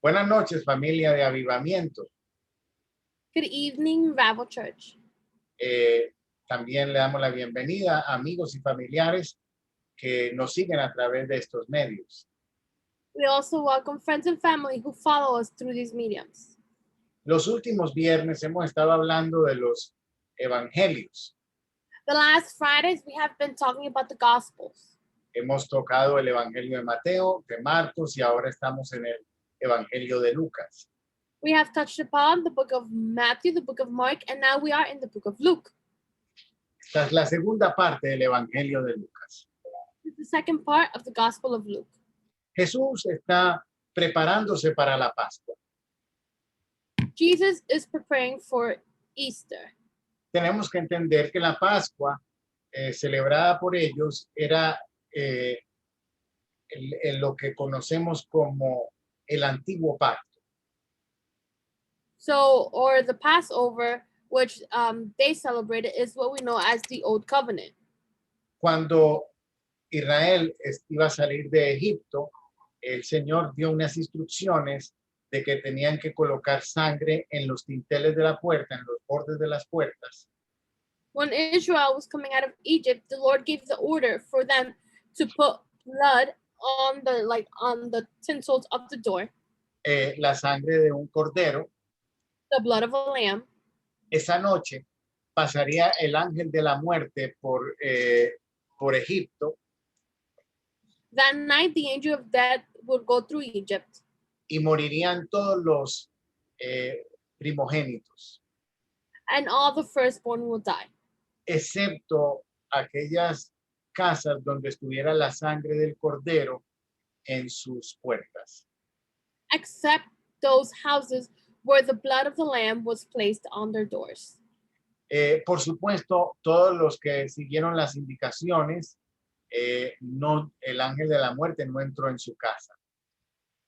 Buenas noches, familia de Avivamiento. Good evening, Revival Church. También le damos la bienvenida a amigos y familiares que nos siguen a través de estos medios. We also welcome friends and family who follow us through these mediums. Los últimos viernes hemos estado hablando de los evangelios. The last Fridays, we have been talking about the Gospels. Hemos tocado el evangelio de Mateo, de Marcos y ahora estamos en el evangelio de Lucas. We have touched upon the book of Matthew, the book of Mark, and now we are in the book of Luke. Esta es la segunda parte del evangelio de Lucas. This is the second part of the Gospel of Luke. Jesús está preparándose para la Pascua. Jesus is preparing for Easter. Tenemos que entender que la Pascua celebrada por ellos era lo que conocemos como el antiguo pacto. So, or the Passover, which they celebrated, is what we know as the Old Covenant. Cuando Israel iba a salir de Egipto, el Señor dio unas instrucciones de que tenían que colocar sangre en los dinteles de la puerta, en los bordes de las puertas. When Israel was coming out of Egypt, the Lord gave the order for them to put blood on the tinsels of the door, La sangre de un cordero. the blood of a lamb. Esa noche pasaría el ángel de la muerte por Egipto. That night, the angel of death would go through Egypt, y morirían todos los primogénitos, and all the firstborn will die, excepto aquellas casas donde estuviera la sangre del cordero en sus puertas. except those houses where the blood of the lamb was placed on their doors. Por supuesto, todos los que siguieron las indicaciones, el ángel de la muerte no entró en su casa.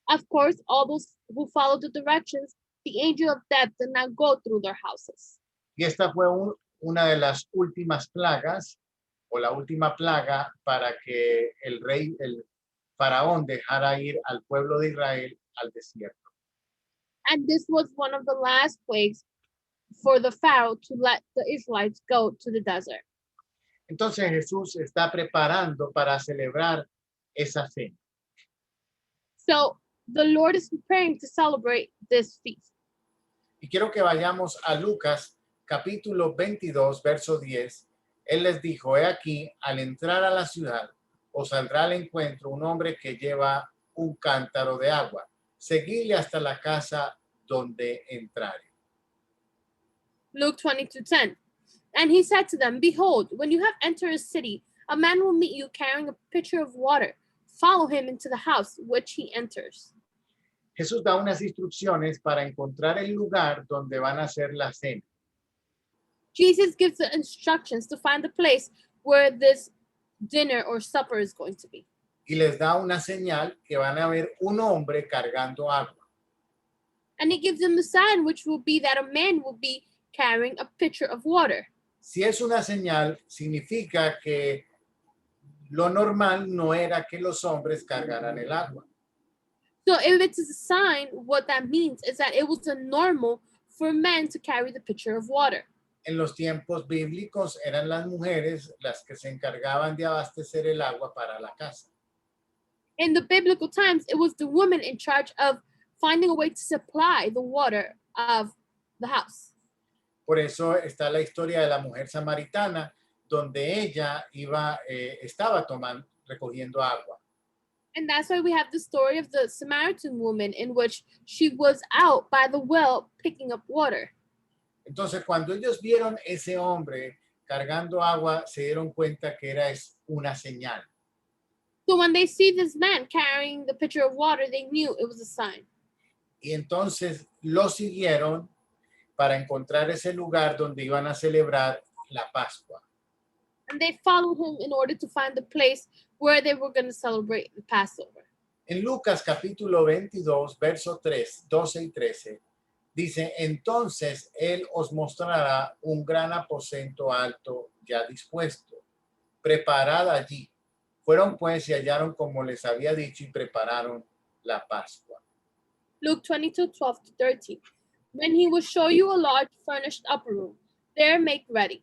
Of course, all those who followed the directions, the angel of death did not go through their houses. Y esta fue una de las últimas plagas, o la última plaga para que el faraón dejara ir al pueblo de Israel al desierto. And this was one of the last plagues for the Pharaoh to let the Israelites go to the desert. Entonces Jesús está preparando para celebrar esa cena. So the Lord is preparing to celebrate this feast. Y quiero que vayamos a Lucas capítulo 22, verso 10. Él les dijo, he aquí, al entrar a la ciudad, os saldrá al encuentro un hombre que lleva un cántaro de agua. Seguidle hasta la casa donde entrare. Luke 22:10. And he said to them, behold, when you have entered a city, a man will meet you carrying a pitcher of water. Follow him into the house which he enters. Jesús da unas instrucciones para encontrar el lugar donde van a hacer la cena. Jesus gives the instructions to find the place where this dinner or supper is going to be. Y les da una señal que van a ver un hombre cargando agua. And he gives them the sign, which will be that a man will be carrying a pitcher of water. Si es una señal, significa que lo normal no era que los hombres cargaran el agua. So if it's a sign, what that means is that it was a normal for men to carry the pitcher of water. En los tiempos bíblicos eran las mujeres las que se encargaban de abastecer el agua para la casa. In the biblical times, it was the woman in charge of finding a way to supply the water of the house. Por eso está la historia de la mujer samaritana, donde ella estaba recogiendo agua. And that's why we have the story of the Samaritan woman, in which she was out by the well picking up water. Entonces, cuando ellos vieron ese hombre cargando agua, se dieron cuenta que era una señal. So when they see this man carrying the pitcher of water, they knew it was a sign. Y entonces lo siguieron para encontrar ese lugar donde iban a celebrar la Pascua. And they followed him in order to find the place where they were going to celebrate the Passover. En Lucas capítulo 22, verso 12 y 13, dice, entonces él os mostrará un gran aposento alto ya dispuesto. Preparad allí. Fueron pues y hallaron como les había dicho y prepararon la Pascua. Luke 22:12-13. When he will show you a large furnished upper room, there make ready.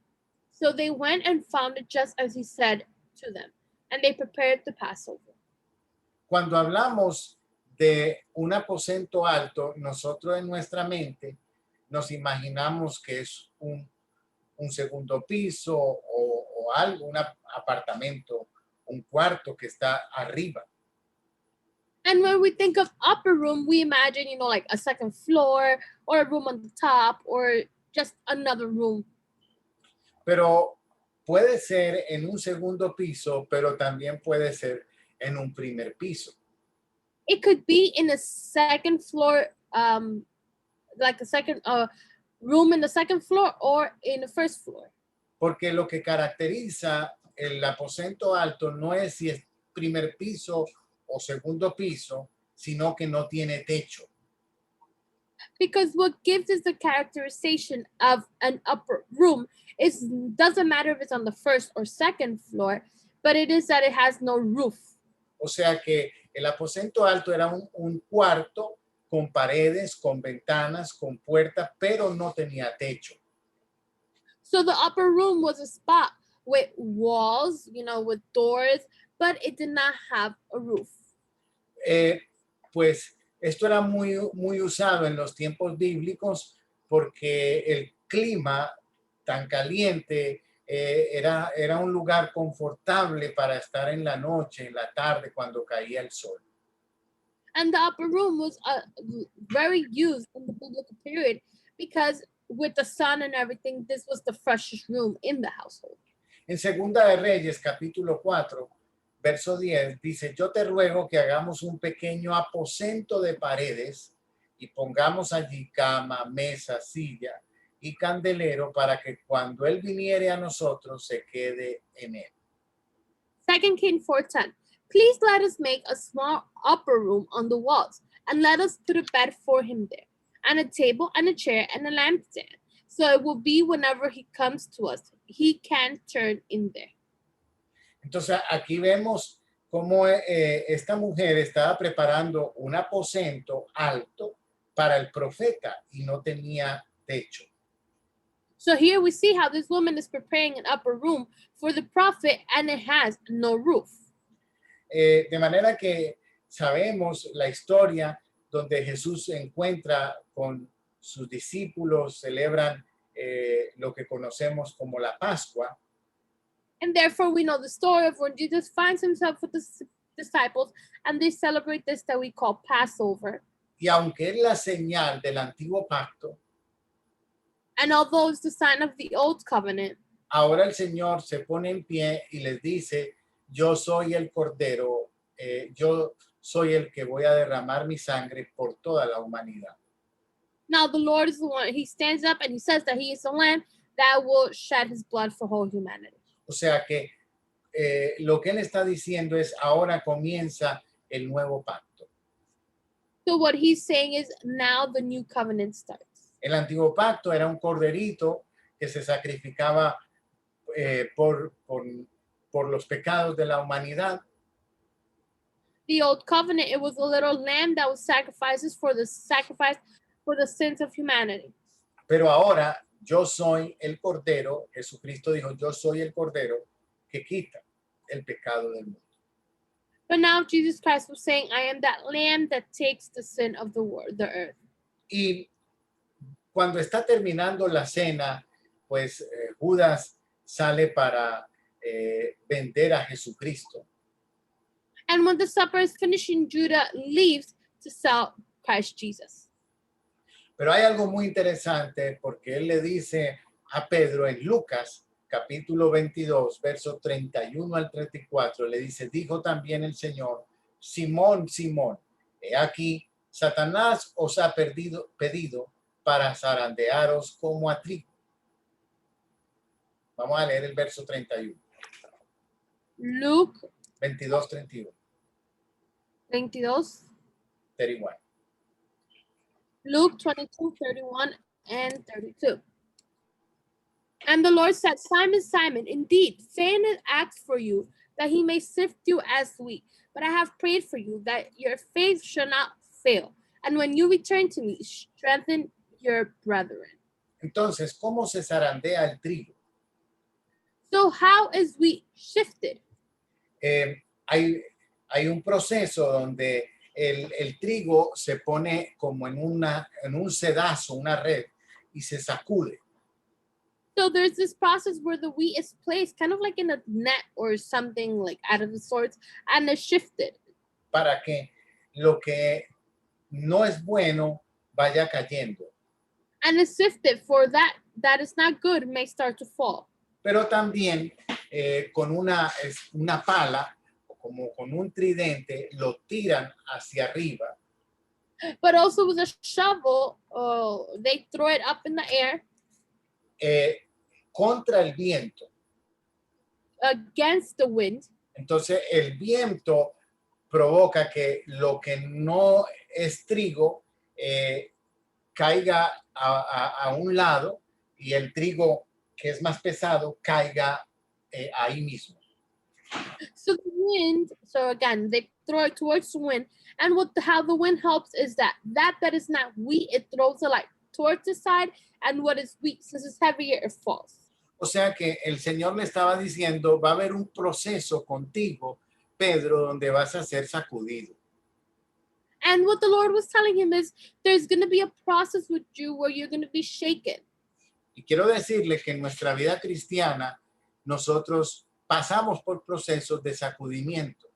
So they went and found it just as he said to them, and they prepared the Passover. Cuando hablamos de un aposento alto, nosotros en nuestra mente nos imaginamos que es un segundo piso o algo, un apartamento, un cuarto que está arriba. And when we think of upper room, we imagine, like a second floor or a room on the top or just another room. Pero puede ser en un segundo piso, pero también puede ser en un primer piso. It could be in a second floor, like a second room in the second floor or in the first floor. Porque lo que caracteriza el aposento alto no es si es primer piso o segundo piso, sino que no tiene techo. Because what gives us the characterization of an upper room doesn't matter if it's on the first or second floor, but it is that it has no roof. O sea que el aposento alto era un cuarto con paredes, con ventanas, con puertas, pero no tenía techo. So the upper room was a spot with walls, with doors, but it did not have a roof. Pues esto era muy usado en los tiempos bíblicos porque el clima tan caliente era un lugar confortable para estar en la noche, en la tarde, cuando caía el sol. And the upper room was very used in the biblical period because with the sun and everything, this was the freshest room in the household. En Segunda de Reyes, capítulo 4, verso 10, dice, yo te ruego que hagamos un pequeño aposento de paredes y pongamos allí cama, mesa, silla y candelero para que cuando él viniere a nosotros se quede en él. 2 Kings 4:10. Please let us make a small upper room on the walls, and let us put a bed for him there, and a table and a chair and a lampstand. So it will be whenever he comes to us, he can turn in there. Entonces aquí vemos cómo esta mujer estaba preparando un aposento alto para el profeta y no tenía techo. So here we see how this woman is preparing an upper room for the prophet, and it has no roof. De manera que sabemos la historia donde Jesús se encuentra con sus discípulos, celebran lo que conocemos como la Pascua. And therefore we know the story of when Jesus finds himself with the disciples and they celebrate this that we call Passover. Y aunque es la señal del antiguo pacto, and although it's the sign of the old covenant, ahora el Señor se pone en pie y les dice, yo soy el Cordero, yo soy el que voy a derramar mi sangre por toda la humanidad. Now the Lord is the one, he stands up and he says that he is the Lamb that will shed his blood for whole humanity. O sea que lo que él está diciendo es, ahora comienza el nuevo pacto. So what he's saying is, now the new covenant starts. El antiguo pacto era un corderito que se sacrificaba por los pecados de la humanidad. The old covenant, it was a little lamb that was sacrifice for the sins of humanity. Pero ahora yo soy el Cordero, Jesucristo dijo, yo soy el Cordero que quita el pecado del mundo. But now Jesus Christ was saying, I am that lamb that takes the sin of the world, the earth. Y cuando está terminando la cena, pues Judas sale para vender a Jesucristo. And when the supper is finishing, Judah leaves to sell Christ Jesus. Pero hay algo muy interesante porque él le dice a Pedro en Lucas, capítulo 22, versos 31 al 34, le dice, dijo también el Señor, Simón, Simón, he aquí, Satanás os ha pedido para zarandearos como a trigo. Vamos a leer el verso 31. Luke 22, 31. 22. 31. Luke 22, 31 and 32. And the Lord said, Simon, Simon, indeed, Satan asks for you that he may sift you as wheat. But I have prayed for you that your faith shall not fail. And when you return to me, strengthen your brethren. Entonces, ¿cómo se zarandea el trigo? So how is wheat shifted? Hay un proceso donde el trigo se pone como en un sedazo, una red, y se sacude. So there's this process where the wheat is placed kind of like in a net or something like out of the sorts, and is shifted Para que lo que no es bueno vaya cayendo. and is sifted for that is not good may start to fall. Pero también con una pala o como con un tridente lo tiran hacia arriba But also with a shovel, they throw it up in the air contra el viento. against the wind. Entonces el viento provoca que lo que no es trigo caiga a un lado y el trigo que es más pesado caiga ahí mismo. So the wind, so again, they throw it towards the wind. And how the wind helps is that is not wheat, it throws it like towards the side. And what is wheat, since it's heavier, it falls. O sea que el Señor le estaba diciendo, va a haber un proceso contigo, Pedro, donde vas a ser sacudido. And what the Lord was telling him is there's going to be a process with you where you're going to be shaken. Y quiero decirle que en nuestra vida cristiana nosotros pasamos por procesos de sacudimiento.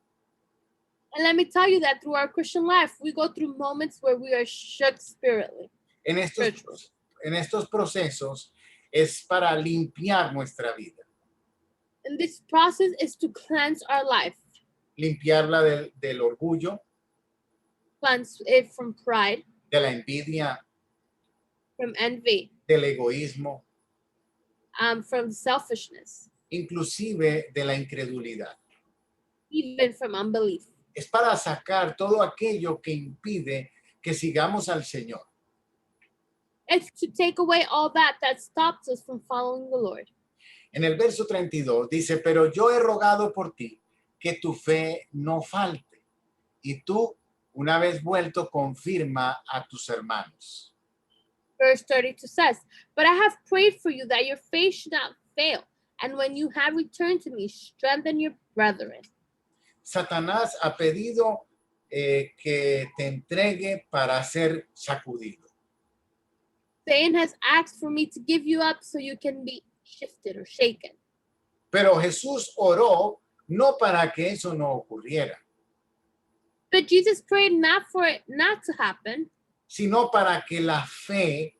And let me tell you that through our Christian life, we go through moments where we are shook spiritually. En estos procesos es para limpiar nuestra vida. And this process is to cleanse our life, Limpiarla del orgullo, cleanse it from pride, de la envidia, from envy, del egoísmo, from selfishness, inclusive de la incredulidad. even from unbelief. Es para sacar todo aquello que impide que sigamos al Señor. It's to take away all that stops us from following the Lord. En el verso 32 dice, pero yo he rogado por ti que tu fe no falte y tú, una vez vuelto, confirma a tus hermanos. Verse 32 says, but I have prayed for you that your faith should not fail. And when you have returned to me, strengthen your brethren. Satanás ha pedido que te entregue para ser sacudido. Satan has asked for me to give you up so you can be shifted or shaken. Pero Jesús oró no para que eso no ocurriera, But Jesus prayed not for it not to happen, sino para que la fe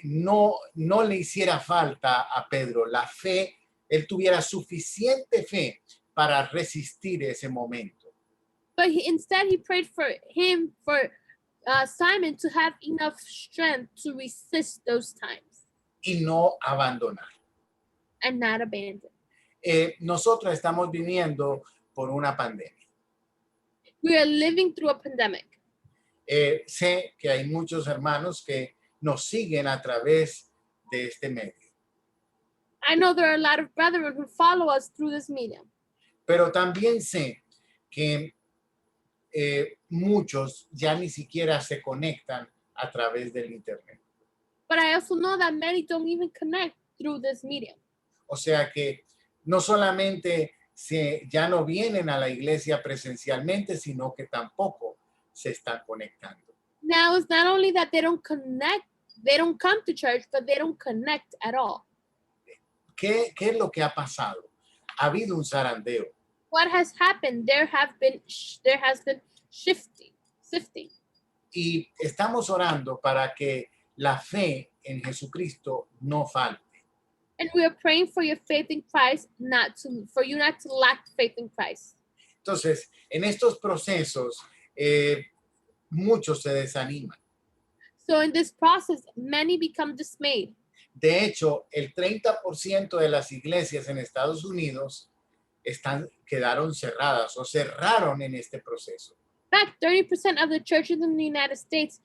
no le hiciera falta a Pedro. La fe, él tuviera suficiente fe para resistir ese momento. but instead he prayed for Simon to have enough strength to resist those times Y no abandonar. and not abandon. Nosotros estamos viviendo por una pandemia. We are living through a pandemic. Sé que hay muchos hermanos que nos siguen a través de este medio. I know there are a lot of brethren who follow us through this medium. Pero también sé que muchos ya ni siquiera se conectan a través del internet. But I also know that many don't even connect through this medium. O sea que no solamente ya no vienen a la iglesia presencialmente, sino que tampoco se están conectando. Now it's not only that they don't connect, they don't come to church, but they don't connect at all. ¿Qué es lo que ha pasado? Ha habido un zarandeo. What has happened? There has been sifting. Y estamos orando para que la fe en Jesucristo no falte. And we are praying for your faith in Christ, for you not to lack faith in Christ. Entonces, en estos procesos, muchos se desaniman. So in this process, many become dismayed. De hecho, el 30% de las iglesias en Estados Unidos quedaron cerradas o cerraron en este proceso. In fact, 30% of the churches in the United States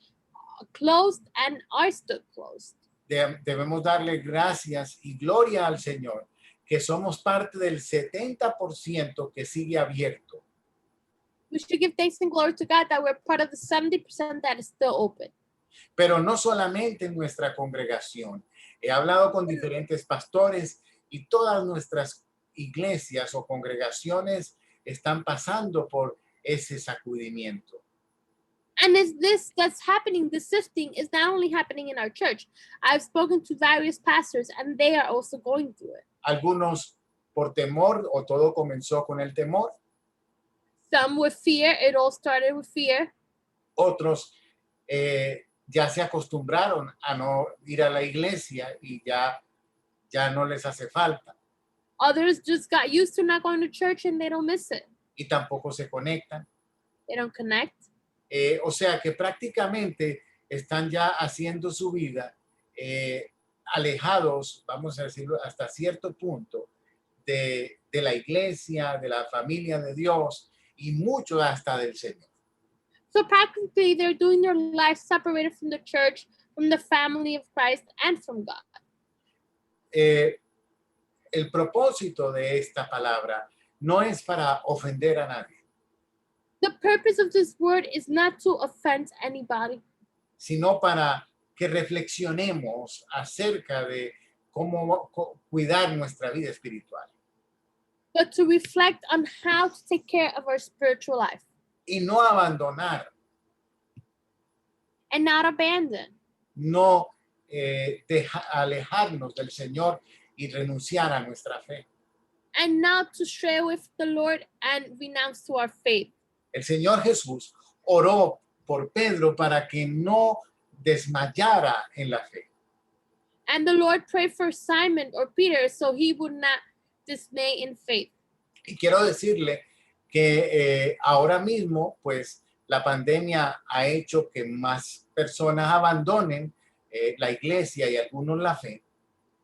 closed and are still closed. Debemos darle gracias y gloria al Señor que somos parte del 70% que sigue abierto. We should give thanks and glory to God that we're part of the 70% that is still open. Pero no solamente en nuestra congregación. He hablado con diferentes pastores y todas nuestras iglesias o congregaciones están pasando por ese sacudimiento. And is this that's happening, the sifting is not only happening in our church. I've spoken to various pastors and they are also going through it. Algunos por temor o todo comenzó con el temor. Some with fear, it all started with fear. Otros ya se acostumbraron a no ir a la iglesia y ya no les hace falta Others just got used to not going to church and they don't miss it. y tampoco se conectan. They don't connect. O sea que prácticamente están ya haciendo su vida alejados, vamos a decirlo, hasta cierto punto de la iglesia, de la familia de Dios y mucho hasta del Señor. So practically, they're doing their life separated from the church, from the family of Christ, and from God. El propósito de esta palabra no es para ofender a nadie, The purpose of this word is not to offend anybody, sino para que reflexionemos acerca de cómo cuidar nuestra vida espiritual but to reflect on how to take care of our spiritual life y no abandonar, and not abandon, no alejarnos del Señor y renunciar a nuestra fe. and not to stray away from the Lord and renounce to our faith. El Señor Jesús oró por Pedro para que no desmayara en la fe. And the Lord prayed for Simon or Peter so he would not dismay in faith. Y quiero decirle que ahora mismo, pues, la pandemia ha hecho que más personas abandonen la iglesia y algunos la fe.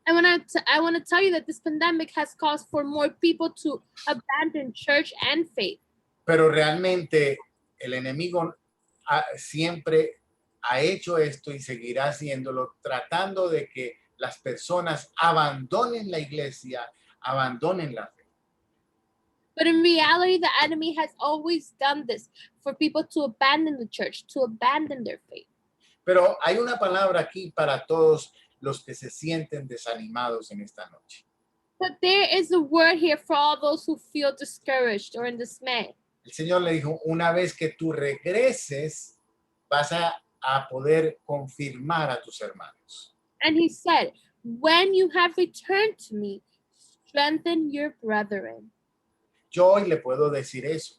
I want to tell you that this pandemic has caused for more people to abandon church and faith. Pero realmente el enemigo siempre ha hecho esto y seguirá haciéndolo, tratando de que las personas abandonen la iglesia, abandonen la fe. But in reality, the enemy has always done this for people to abandon the church, to abandon their faith. Pero hay una palabra aquí para todos los que se sienten desanimados en esta noche. But there is a word here for all those who feel discouraged or in dismay. El Señor le dijo, una vez que tú regreses, vas a poder confirmar a tus hermanos. And he said, when you have returned to me, strengthen your brethren. Yo hoy le puedo decir eso,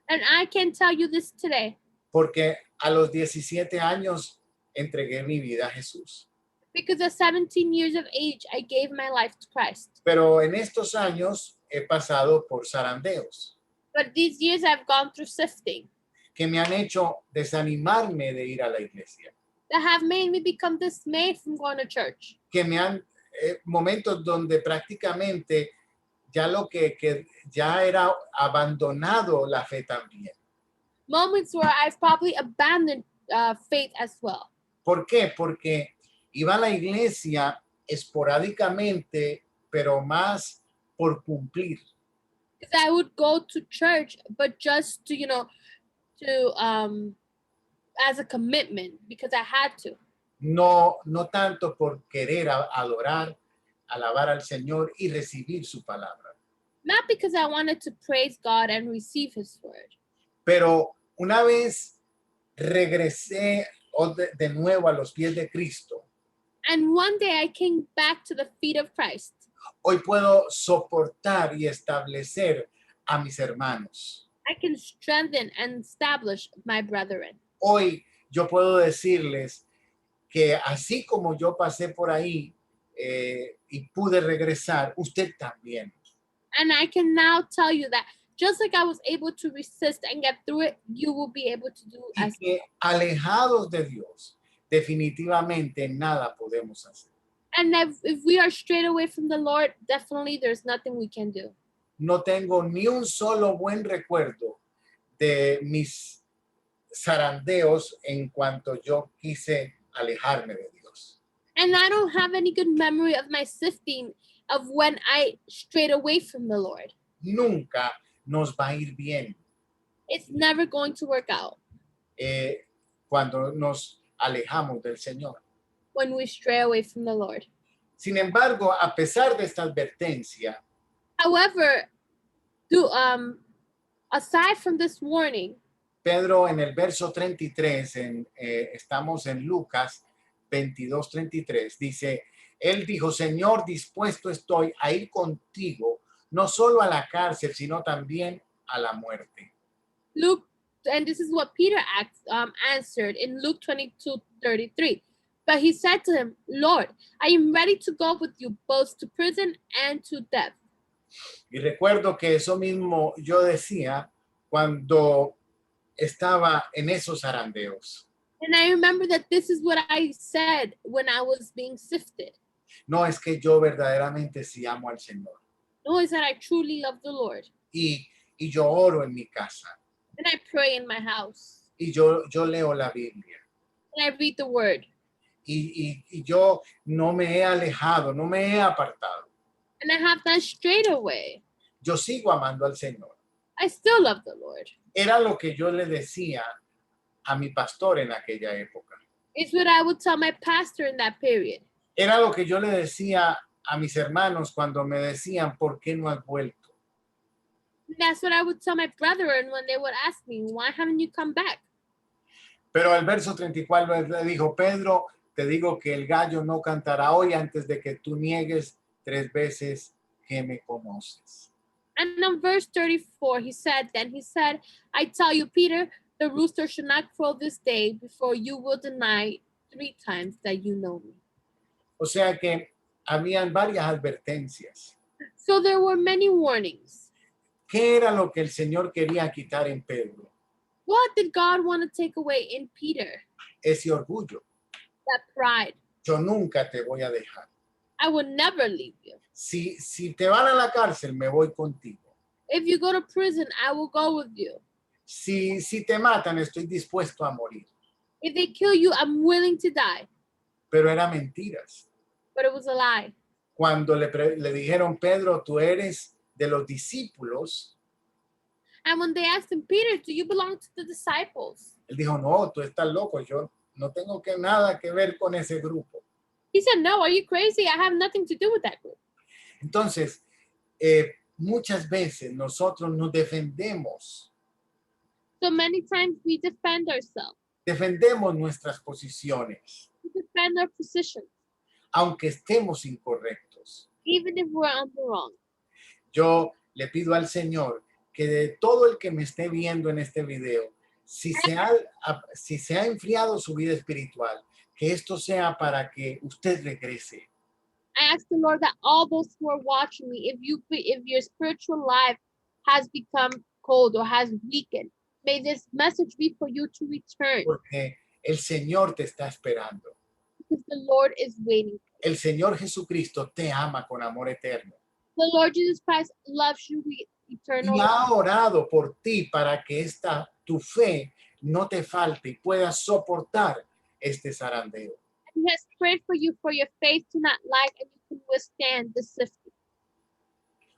And I can tell you this today, porque a los 17 años entregué mi vida a Jesús. because at 17 years of age, I gave my life to Christ. Pero en estos años he pasado por zarandeos But these years I've gone through sifting que me han hecho desanimarme de ir a la iglesia, that have made me become dismayed from going to church. que me han momentos donde prácticamente ya lo que ya era abandonado la fe también. Moments where I've probably abandoned faith as well. ¿Por qué? Porque iba a la iglesia esporádicamente, pero más por cumplir. Because I would go to church, but just to, as a commitment, because I had to. No tanto por querer adorar, alabar al Señor y recibir su palabra. Not because I wanted to praise God and receive his word. Pero una vez regresé de nuevo a los pies de Cristo, And one day I came back to the feet of Christ. hoy puedo soportar y establecer a mis hermanos. I can strengthen and establish my brethren. Hoy yo puedo decirles que así como yo pasé por ahí y pude regresar, usted también. And I can now tell you that just like I was able to resist and get through it, you will be able to do Y as well. que alejados de Dios, definitivamente nada podemos hacer. And if we are straight away from the Lord, definitely there's nothing we can do. No tengo ni un solo buen recuerdo de mis zarandeos en cuanto yo quise alejarme de Dios. And I don't have any good memory of my sifting of when I strayed away from the Lord. Nunca nos va a ir bien. It's never going to work out cuando nos alejamos del Señor. when we stray away from the Lord. Sin embargo, a pesar de esta advertencia, However, aside from this warning, Pedro en el verso 33, estamos en Lucas 22:33, dice, él dijo, Señor, dispuesto estoy a ir contigo, no solo a la cárcel, sino también a la muerte. Luke, and this is what Peter answered in Luke 22:33. But he said to him, Lord, I am ready to go with you both to prison and to death. Y recuerdo que eso mismo yo decía cuando estaba en esos zarandeos. And I remember that this is what I said when I was being sifted. No, es que yo verdaderamente sí amo al Señor. No, is that I truly love the Lord. Y yo oro en mi casa. And I pray in my house. Y yo leo la Biblia. And I read the word. Y yo no me he alejado, no me he apartado. And I have not strayed away. Yo sigo amando al Señor. I still love the Lord. Era lo que yo le decía a mi pastor en aquella época. It's what I would tell my pastor in that period. Era lo que yo le decía a mis hermanos cuando me decían, ¿por qué no has vuelto? And that's what I would tell my brethren when they would ask me, why haven't you come back? Pero el verso 34 le dijo, Pedro, te digo que el gallo no cantará hoy antes de que tú niegues 3 veces que me conoces. And in verse 34, he said, I tell you, Peter, the rooster should not crow this day before you will deny 3 times that you know me. O sea que habían varias advertencias. So there were many warnings. ¿Qué era lo que el Señor quería quitar en Pedro? What did God want to take away in Peter? Ese orgullo. That pride. Yo nunca te voy a dejar. I will never leave you. Si te van a la cárcel, me voy contigo. If you go to prison, I will go with you. Si te matan, estoy dispuesto a morir. If they kill you, I'm willing to die. Pero eran mentiras. But it was a lie. Cuando le dijeron, Pedro, tú eres de los discípulos, And when they asked him, Peter, do you belong to the disciples? él dijo, no, tú estás loco, yo no tengo nada que ver con ese grupo. He said, no, are you crazy? I have nothing to do with that group. Entonces, muchas veces nosotros nos defendemos. So many times we defend ourselves. Defendemos nuestras posiciones, We defend our position, aunque estemos incorrectos. even if we're on the wrong. Yo le pido al Señor que de todo el que me esté viendo en este video, si se ha enfriado su vida espiritual, que esto sea para que usted regrese. I ask the Lord that all those who are watching me, if your spiritual life has become cold or has weakened, may this message be for you to return, Porque el Señor te está esperando. because the Lord is waiting. El Señor Jesucristo te ama con amor eterno. The Lord Jesus Christ loves you with eternal Y love. ha orado por ti para que tu fe no te falte y puedas soportar este zarandeo. He has prayed for your faith to not lack, and you can withstand the sifting.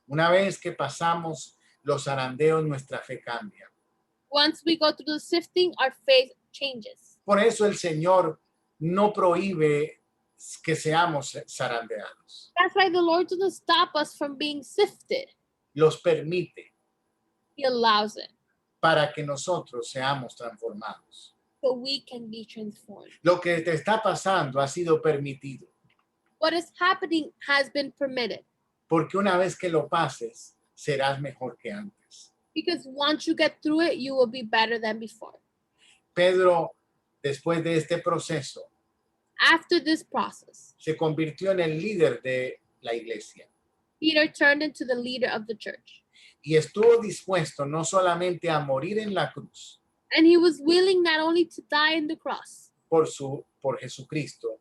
Una vez que pasamos los zarandeos, nuestra fe cambia. Once we go through the sifting, our faith changes. Por eso el Señor no prohíbe que seamos zarandeados. That's why the Lord doesn't stop us from being sifted. Los permite He allows it para que nosotros seamos transformados. so we can be transformed. Lo que te está pasando ha sido permitido, What is happening has been permitted, porque una vez que lo pases, serás mejor que antes. because once you get through it, you will be better than before. Pedro, después de este proceso, After this process, se convirtió en el líder de la iglesia Peter turned into the leader of the church, y estuvo dispuesto no solamente a morir en la cruz and he was willing not only to die on the cross por Jesucristo,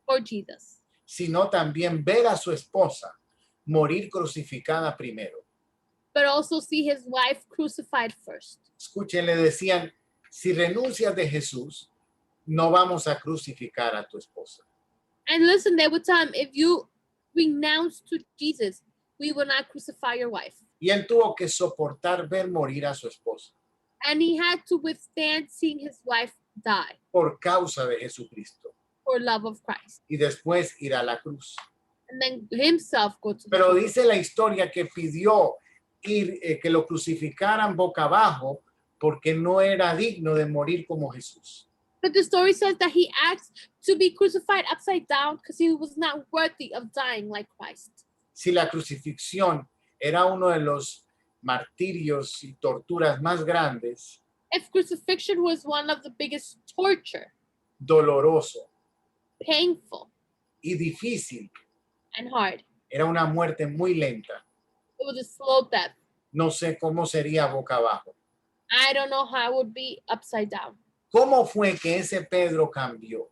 for Jesus, sino también ver a su esposa morir crucificada primero. but also see his wife crucified first. Escuchen, le decían, si renuncias de Jesús, no vamos a crucificar a tu esposa. And listen, they would tell him, if you renounce to Jesus, we will not crucify your wife. Y él tuvo que soportar ver morir a su esposa. And he had to withstand seeing his wife die por causa de Jesucristo for love of Christ. y después ir a la cruz. And then himself go to the Pero cross. dice la historia que pidió que lo crucificaran boca abajo porque no era digno de morir como Jesús. But the story says that he asked to be crucified upside down because he was not worthy of dying like Christ. Si la crucifixión era uno de los martirios y torturas más grandes, If crucifixion was one of the biggest torture, doloroso painful, y difícil, and hard, era una muerte muy lenta. it was a slow death. No sé cómo sería boca abajo. I don't know how it would be upside down. ¿Cómo fue que ese Pedro cambió?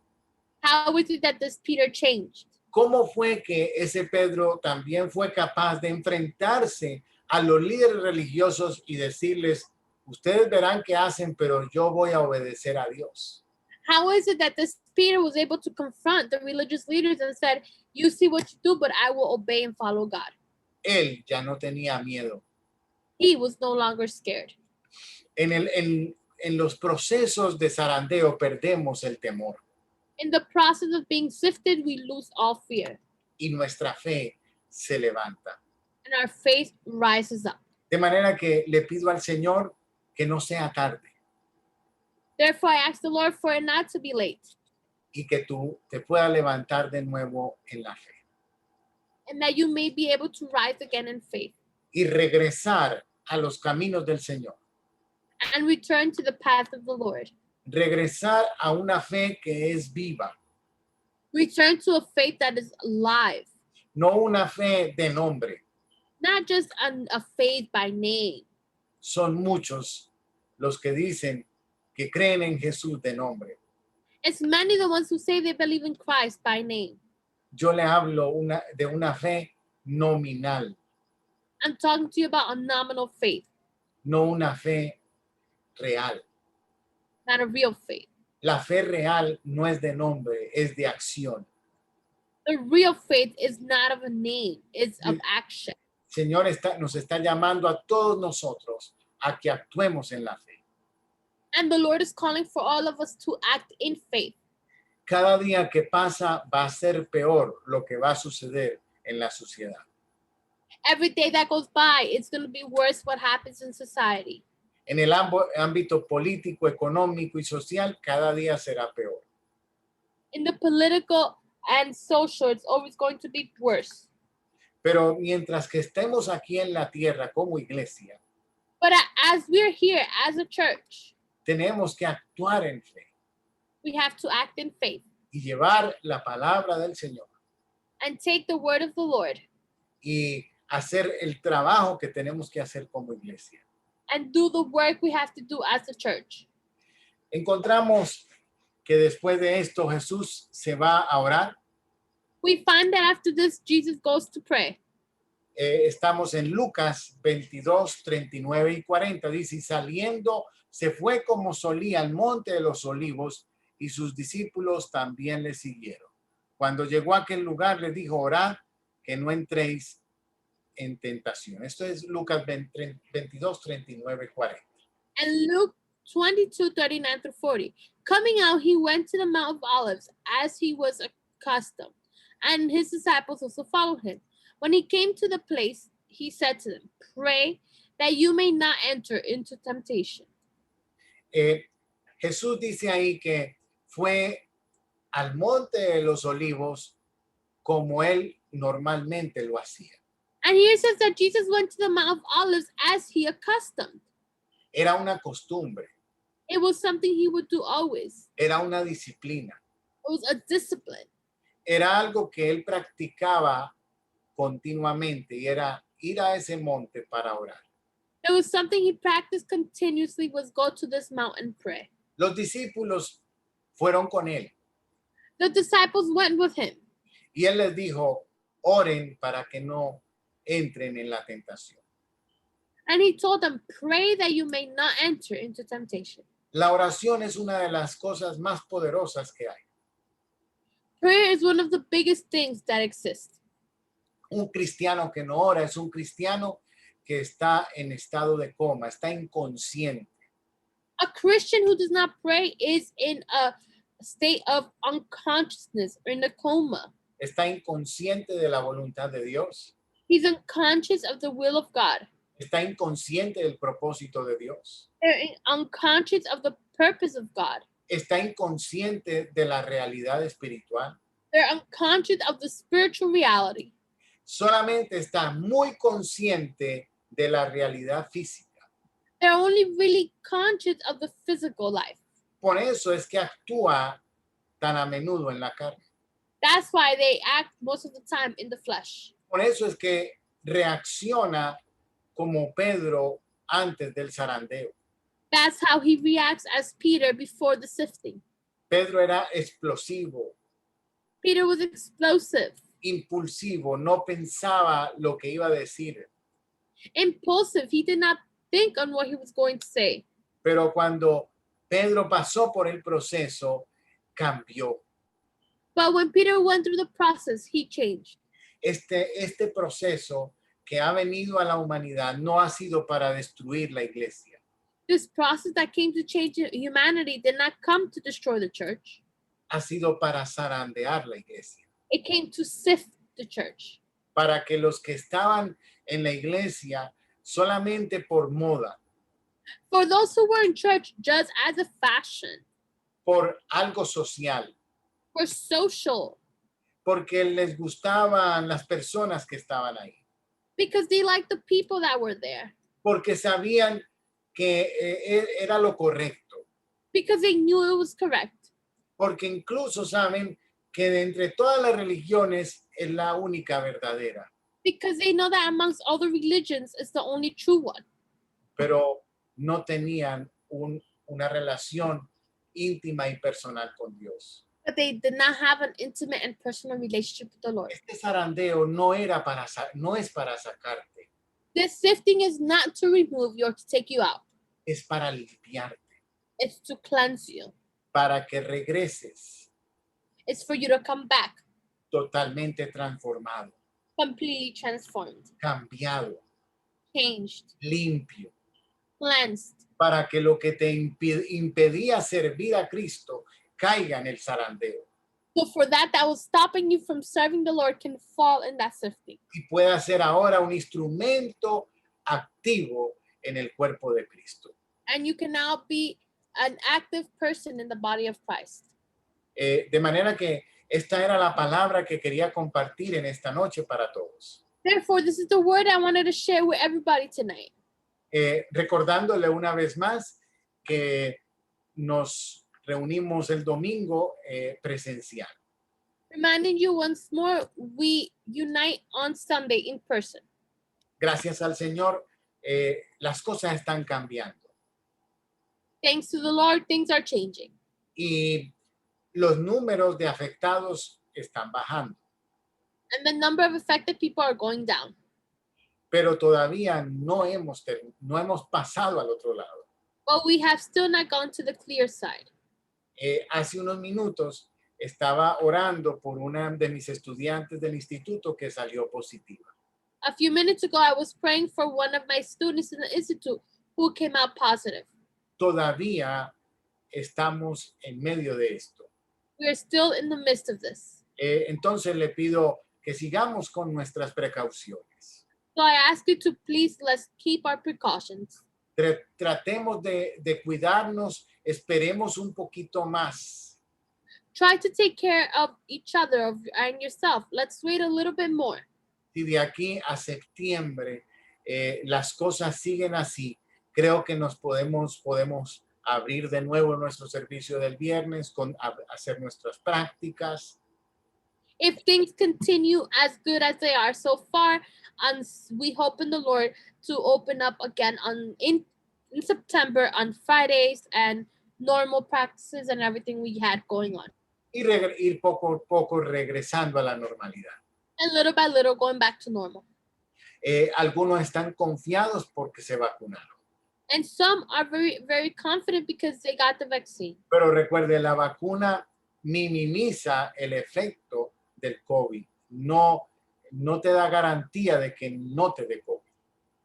How is it that this Peter changed? ¿Cómo fue que ese Pedro también fue capaz de enfrentarse a los líderes religiosos y decirles, ustedes verán qué hacen, pero yo voy a obedecer a Dios? How is it that this Peter was able to confront the religious leaders and said, you see what you do, but I will obey and follow God? Él ya no tenía miedo. He was no longer scared. En los procesos de zarandeo perdemos el temor In the process of being sifted, we lose all fear, y nuestra fe se levanta. and our faith rises up. De manera que le pido al Señor que no sea tarde Therefore, I ask the Lord for it not to be late, y que tú te puedas levantar de nuevo en la fe and that you may be able to rise again in faith y regresar a los caminos del Señor. and return to the path of the Lord. Regresar a una fe que es viva, Return to a faith that is alive, no una fe de nombre. not just a faith by name. Son muchos los que dicen que creen en Jesús de nombre. It's many the ones who say they believe in Christ by name. Yo le hablo de una fe nominal, I'm talking to you about a nominal faith, no una fe real. not a real faith. La fe real no es de nombre, es de acción. The real faith is not of a name, it's of action. Señor nos está llamando a todos nosotros a que actuemos en la fe. And the Lord is calling for all of us to act in faith. Cada día que pasa va a ser peor lo que va a suceder en la sociedad. Every day that goes by, it's going to be worse what happens in society. En el ámbito político, económico y social, cada día será peor. In the political and social, it's always going to be worse. Pero mientras que estemos aquí en la tierra como iglesia, But as we're here as a church, tenemos que actuar en fe we have to act in faith y llevar la palabra del Señor and take the word of the Lord y hacer el trabajo que tenemos que hacer como iglesia. and do the work we have to do as a church. Encontramos que después de esto Jesús se va a orar. We find that after this, Jesus goes to pray. Estamos en Lucas 22, 39 y 40. Dice, y saliendo se fue como solía al monte de los olivos y sus discípulos también le siguieron. Cuando llegó a aquel lugar le dijo, orad que no entréis en tentación. Esto es Lucas 22, 39 y 40. And Luke 22, 39 through 40. Coming out, he went to the Mount of Olives as he was accustomed, and his disciples also followed him. When he came to the place, he said to them, pray that you may not enter into temptation. Jesús dice ahí que fue al monte de los olivos como él normalmente lo hacía. And here it says that Jesus went to the Mount of Olives as he accustomed. Era una costumbre, It was something he would do always. era una disciplina, It was a discipline. era algo que él practicaba continuamente y era ir a ese monte para orar. It was something he practiced continuously was go to this mountain and pray. Los discípulos fueron con él The disciples went with him. y él les dijo, oren para que no entren en la tentación. And he told them, pray that you may not enter into temptation. La oración es una de las cosas más poderosas que hay. Prayer is one of the biggest things that exist. Un cristiano que no ora es un cristiano que está en estado de coma, está inconsciente. A Christian who does not pray is in a state of unconsciousness or in a coma. Está inconsciente de la voluntad de Dios. He's unconscious of the will of God. Está inconsciente del propósito de Dios. They're unconscious of the purpose of God. Está inconsciente de la realidad espiritual. They're unconscious of the spiritual reality. Solamente está muy consciente de la realidad física. They're only really conscious of the physical life. Por eso es que actúa tan a menudo en la carne. That's why they act most of the time in the flesh. Por eso es que reacciona como Pedro antes del zarandeo. That's how he reacts as Peter before the sifting. Pedro era explosivo, Peter was explosive, impulsivo, no pensaba lo que iba a decir. impulsive. He did not think on what he was going to say. Pero cuando Pedro pasó por el proceso, cambió. But when Peter went through the process, he changed. Este proceso que ha venido a la humanidad no ha sido para destruir la iglesia. This process that came to change humanity did not come to destroy the church. Ha sido para zarandear la iglesia. It came to sift the church. Para que los que estaban en la iglesia solamente por moda, For those who were in church just as a fashion, por algo social, for social, porque les gustaban las personas que estaban ahí, because they liked the people that were there, porque sabían que era lo correcto, because they knew it was correct, porque incluso saben que de entre todas las religiones es la única verdadera, because they know that amongst all the religions, it's the only true one. pero no tenían una relación íntima y personal con Dios. But they did not have an intimate and personal relationship with the Lord. Este zarandeo no es para sacarte, This sifting is not to remove you or to take you out. es para limpiarte, It's to cleanse you. para que regreses It's for you to come back totalmente transformado, completely transformed, cambiado, changed, limpio, cleansed, para que lo que te impedía servir a Cristo caiga en el zarandeo so for that was stopping you from serving the Lord can fall in that sifting. y pueda ser ahora un instrumento activo en el cuerpo de Cristo. And you can now be an active person in the body of Christ. De manera que esta era la palabra que quería compartir en esta noche para todos. Therefore, this is the word I wanted to share with everybody tonight. Recordándole una vez más que nos reunimos el domingo presencial. Reminding you once more, we unite on Sunday in person. Gracias al Señor, las cosas están cambiando Thanks to the Lord, things are changing. y los números de afectados están bajando, And the number of affected people are going down. pero todavía no hemos pasado al otro lado. But we have still not gone to the clear side. Hace unos minutos estaba orando por una de mis estudiantes del instituto que salió positiva. A few minutes ago, I was praying for one of my students in the institute who came out positive. Todavía estamos en medio de esto. We are still in the midst of this. Entonces le pido que sigamos con nuestras precauciones. So I ask you to please, let's keep our precautions. Tratemos de cuidarnos, esperemos un poquito más. Try to take care of each other and yourself. Let's wait a little bit more. Si de aquí a septiembre las cosas siguen así, creo que nos podemos abrir de nuevo nuestro servicio del viernes, hacer nuestras prácticas. If things continue as good as they are so far, and we hope in the Lord to open up again in September on Fridays and normal practices and everything we had going on. Y ir poco a poco regresando a la normalidad. And little by little going back to normal. Algunos están confiados porque se vacunaron. And some are very, very confident because they got the vaccine. Pero recuerde, la vacuna minimiza el efecto del COVID. No te da garantía de que no te dé COVID.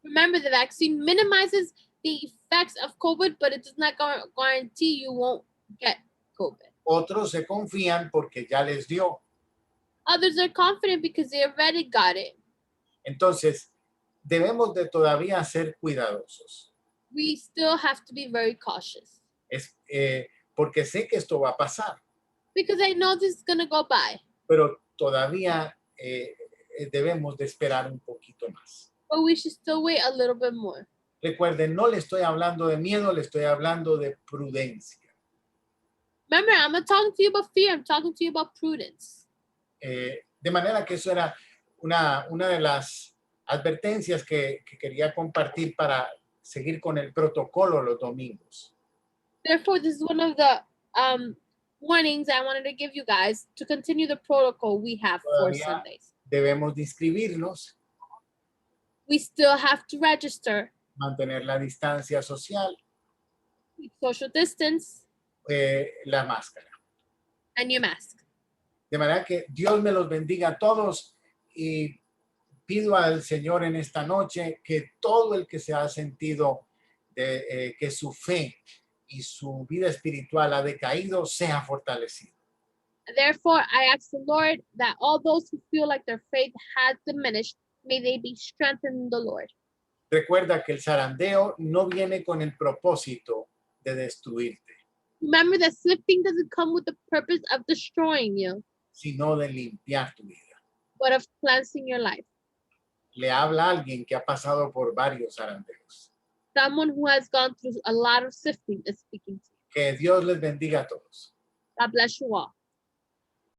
Remember, the vaccine minimizes the the effects of COVID, but it does not guarantee you won't get COVID. Otros se confían porque ya les dio. Others are confident because they already got it. Entonces, debemos de todavía ser cuidadosos. We still have to be very cautious Porque sé que esto va a pasar, because I know this is going to go by, pero todavía debemos de esperar un poquito más. but we should still wait a little bit more. Recuerden, no le estoy hablando de miedo, le estoy hablando de prudencia. Remember, I'm not talking to you about fear. I'm talking to you about prudence. De manera que eso era una de las advertencias que quería compartir para seguir con el protocolo los domingos. Therefore, this is one of the warnings I wanted to give you guys to continue the protocol we have for Todavía Sundays. debemos de inscribirnos, We still have to register, mantener la distancia social, keep social distance, la máscara. and your mask. De manera que Dios me los bendiga a todos y pido al Señor en esta noche que todo el que se ha sentido que su fe y su vida espiritual ha decaído sea fortalecido. Therefore, I ask the Lord that all those who feel like their faith has diminished, may they be strengthened in the Lord. Recuerda que el zarandeo no viene con el propósito de destruirte, Remember that sifting doesn't come with the purpose of destroying you, sino de limpiar tu vida. but of cleansing your life. Le habla a alguien que ha pasado por varios zarandeos. Someone who has gone through a lot of sifting is speaking to you. Que Dios les bendiga a todos. God bless you all.